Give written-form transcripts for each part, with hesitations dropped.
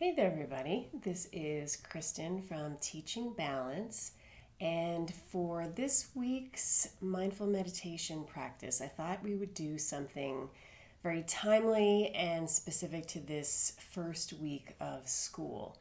Hey there, everybody. This is Kristen from Teaching Balance. And for this week's mindful meditation practice, I thought we would do something very timely and specific to this first week of school.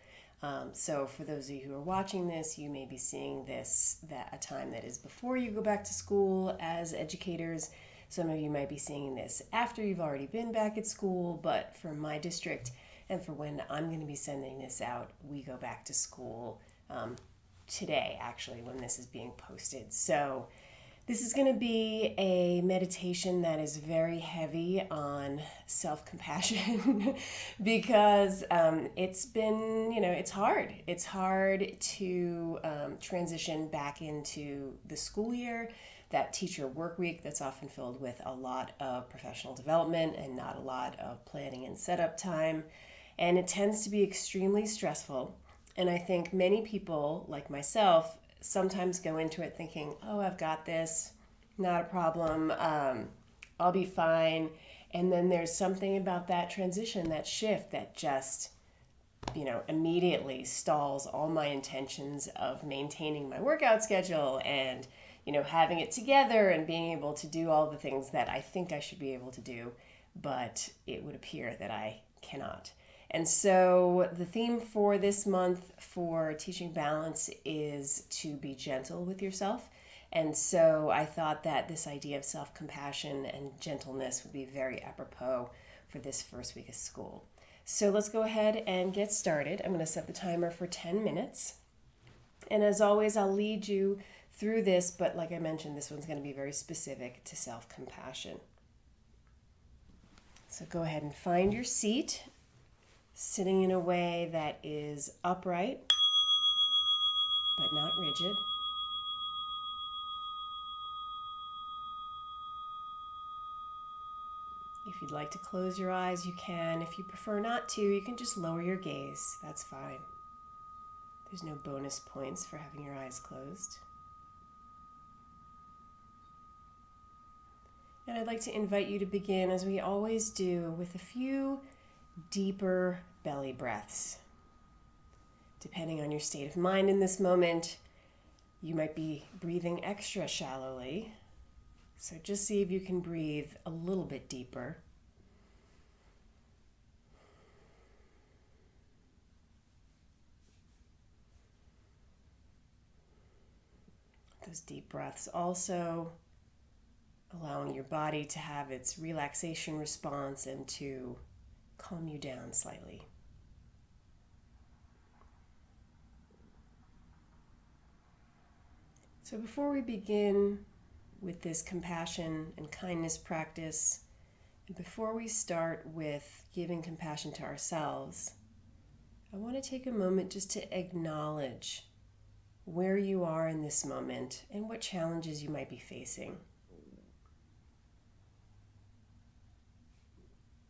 So, for those of you who are watching this, you may be seeing this at a time that is before you go back to school as educators. Some of you might be seeing this after you've already been back at school, but for my district, and for when I'm going to be sending this out, we go back to school today, actually, when this is being posted. So this is going to be a meditation that is very heavy on self-compassion because it's been, it's hard. It's hard to transition back into the school year, that teacher work week that's often filled with a lot of professional development and not a lot of planning and setup time. And it tends to be extremely stressful. And I think many people, like myself, sometimes go into it thinking, oh, I've got this, not a problem, I'll be fine. And then there's something about that transition, that shift, that just, immediately stalls all my intentions of maintaining my workout schedule and, having it together and being able to do all the things that I think I should be able to do, but it would appear that I cannot. And so the theme for this month for Teaching Balance is to be gentle with yourself. And so I thought that this idea of self-compassion and gentleness would be very apropos for this first week of school. So let's go ahead and get started. I'm going to set the timer for 10 minutes. And as always, I'll lead you through this, but like I mentioned, this one's going to be very specific to self-compassion. So go ahead and find your seat, sitting in a way that is upright, but not rigid. If you'd like to close your eyes, you can. If you prefer not to, you can just lower your gaze. That's fine. There's no bonus points for having your eyes closed. And I'd like to invite you to begin, as we always do, with a few deeper belly breaths. Depending on your state of mind in this moment, you might be breathing extra shallowly. So just see if you can breathe a little bit deeper. Those deep breaths also allowing your body to have its relaxation response and to calm you down slightly. So before we begin with this compassion and kindness practice, and before we start with giving compassion to ourselves, I want to take a moment just to acknowledge where you are in this moment and what challenges you might be facing.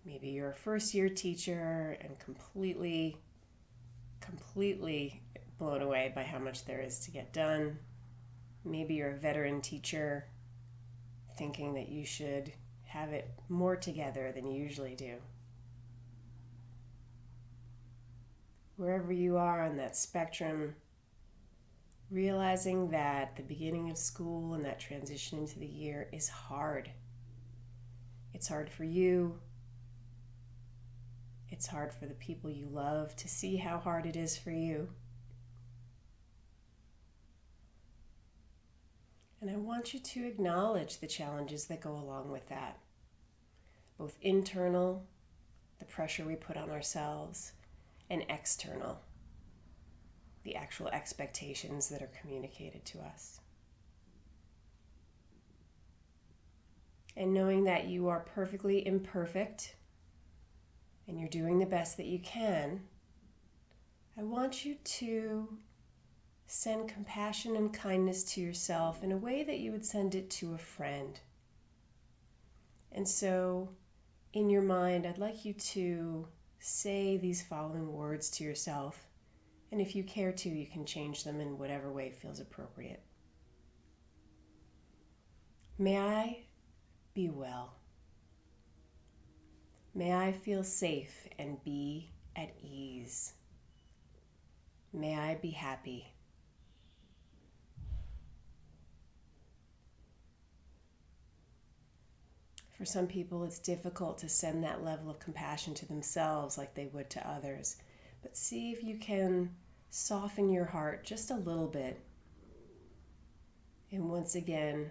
Maybe you're a first-year teacher and completely blown away by how much there is to get done. Maybe you're a veteran teacher thinking that you should have it more together than you usually do. Wherever you are on that spectrum, realizing that the beginning of school and that transition into the year is hard. It's hard for you. It's hard for the people you love to see how hard it is for you. And I want you to acknowledge the challenges that go along with that, both internal, the pressure we put on ourselves, and external, the actual expectations that are communicated to us. And knowing that you are perfectly imperfect and you're doing the best that you can, I want you to send compassion and kindness to yourself in a way that you would send it to a friend. And so, in your mind, I'd like you to say these following words to yourself. And if you care to, you can change them in whatever way feels appropriate. May I be well. May I feel safe and be at ease. May I be happy. For some people, it's difficult to send that level of compassion to themselves like they would to others. But see if you can soften your heart just a little bit. And once again,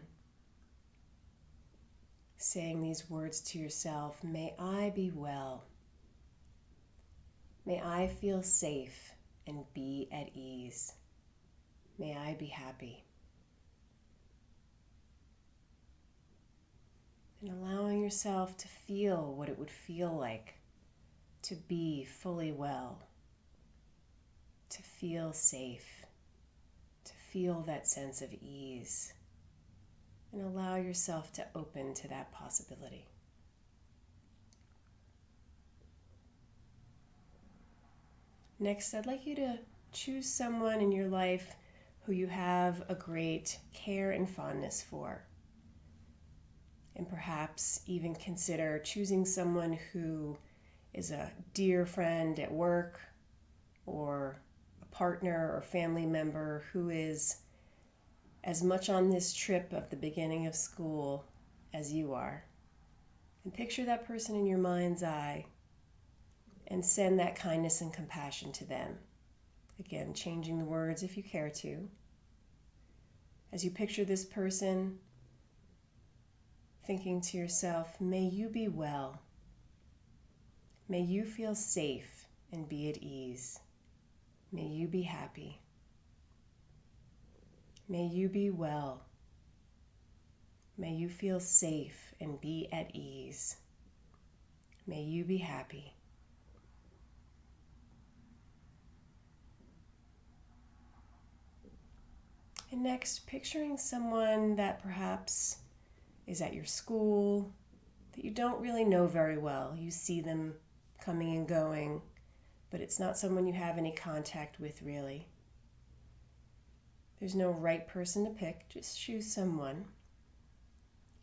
saying these words to yourself, may I be well. May I feel safe and be at ease. May I be happy. And allowing yourself to feel what it would feel like to be fully well, to feel safe, to feel that sense of ease, and allow yourself to open to that possibility. Next, I'd like you to choose someone in your life who you have a great care and fondness for. And perhaps even consider choosing someone who is a dear friend at work, or a partner or family member who is as much on this trip of the beginning of school as you are. And picture that person in your mind's eye and send that kindness and compassion to them. Again, changing the words if you care to. As you picture this person, thinking to yourself, may you be well. May you feel safe and be at ease. May you be happy. May you be well. May you feel safe and be at ease. May you be happy. And next, picturing someone that perhaps is at your school that you don't really know very well. You see them coming and going, but it's not someone you have any contact with really. There's no right person to pick, just choose someone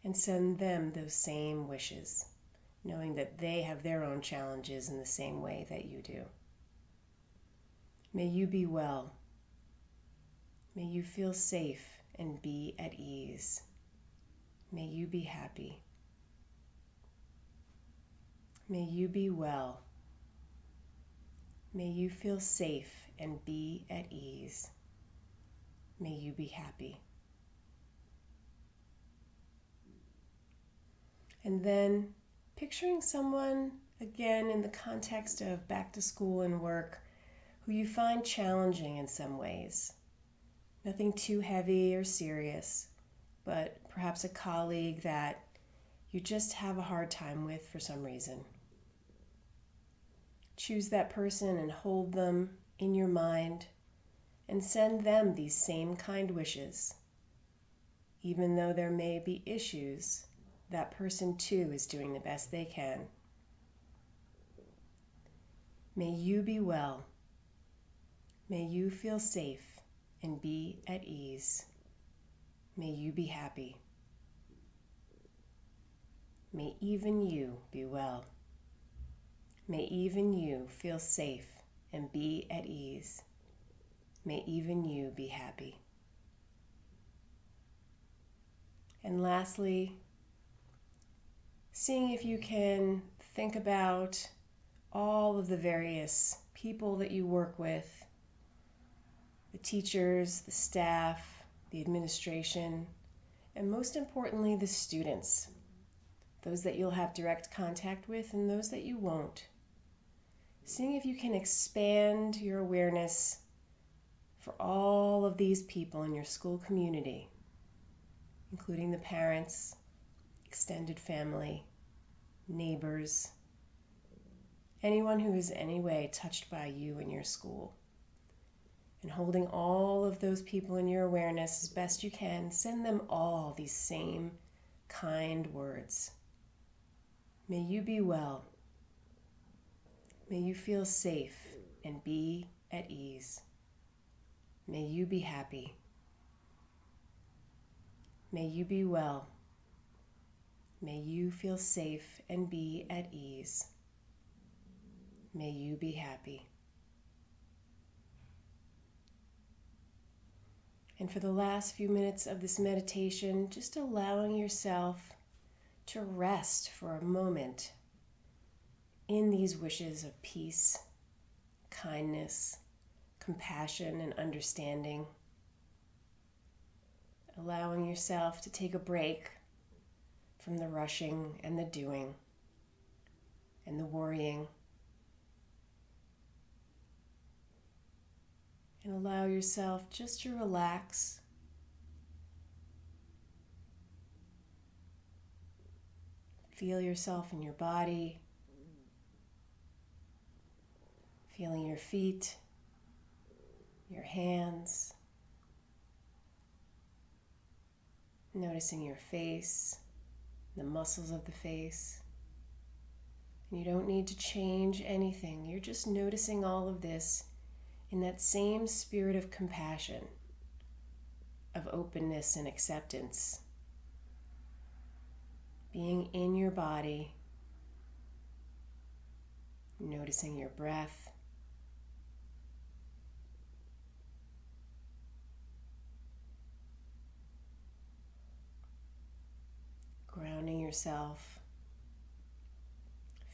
and send them those same wishes, knowing that they have their own challenges in the same way that you do. May you be well. May you feel safe and be at ease. May you be happy. May you be well. May you feel safe and be at ease. May you be happy. And then picturing someone, again in the context of back to school and work, who you find challenging in some ways. Nothing too heavy or serious, but perhaps a colleague that you just have a hard time with for some reason. Choose that person and hold them in your mind and send them these same kind wishes. Even though there may be issues, that person too is doing the best they can. May you be well. May you feel safe and be at ease. May you be happy. May even you be well. May even you feel safe and be at ease. May even you be happy. And lastly, seeing if you can think about all of the various people that you work with, the teachers, the staff, the administration, and most importantly, the students, those that you'll have direct contact with and those that you won't. Seeing if you can expand your awareness for all of these people in your school community, including the parents, extended family, neighbors, anyone who is in any way touched by you in your school. And holding all of those people in your awareness as best you can, send them all these same kind words. May you be well. May you feel safe and be at ease. May you be happy. May you be well. May you feel safe and be at ease. May you be happy. And for the last few minutes of this meditation, just allowing yourself to rest for a moment in these wishes of peace, kindness, compassion, and understanding. Allowing yourself to take a break from the rushing and the doing and the worrying. And allow yourself just to relax. Feel yourself in your body, feeling your feet, your hands, noticing your face, the muscles of the face. And you don't need to change anything. You're just noticing all of this in that same spirit of compassion, of openness and acceptance. Being in your body, noticing your breath, grounding yourself,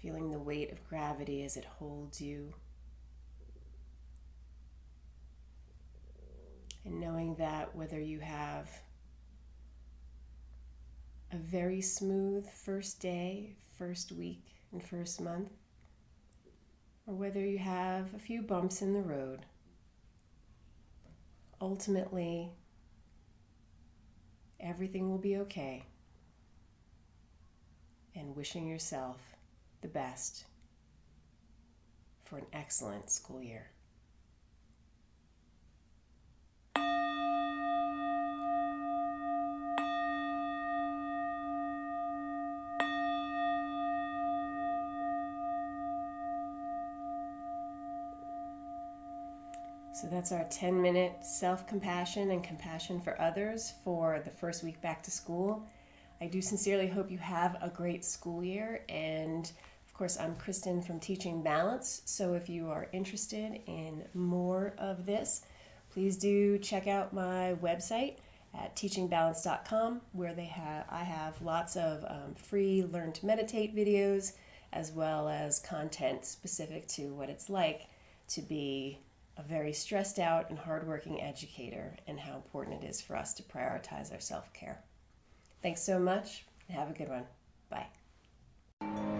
feeling the weight of gravity as it holds you, and knowing that whether you have a very smooth first day, first week, and first month, or whether you have a few bumps in the road, ultimately, everything will be okay. And wishing yourself the best for an excellent school year. So that's our 10-minute self-compassion and compassion for others for the first week back to school. I do sincerely hope you have a great school year, and of course I'm Kristen from Teaching Balance, so if you are interested in more of this, please do check out my website at teachingbalance.com, where I have lots of free Learn to Meditate videos, as well as content specific to what it's like to be a very stressed out and hardworking educator, and how important it is for us to prioritize our self-care. Thanks so much, and have a good one. Bye.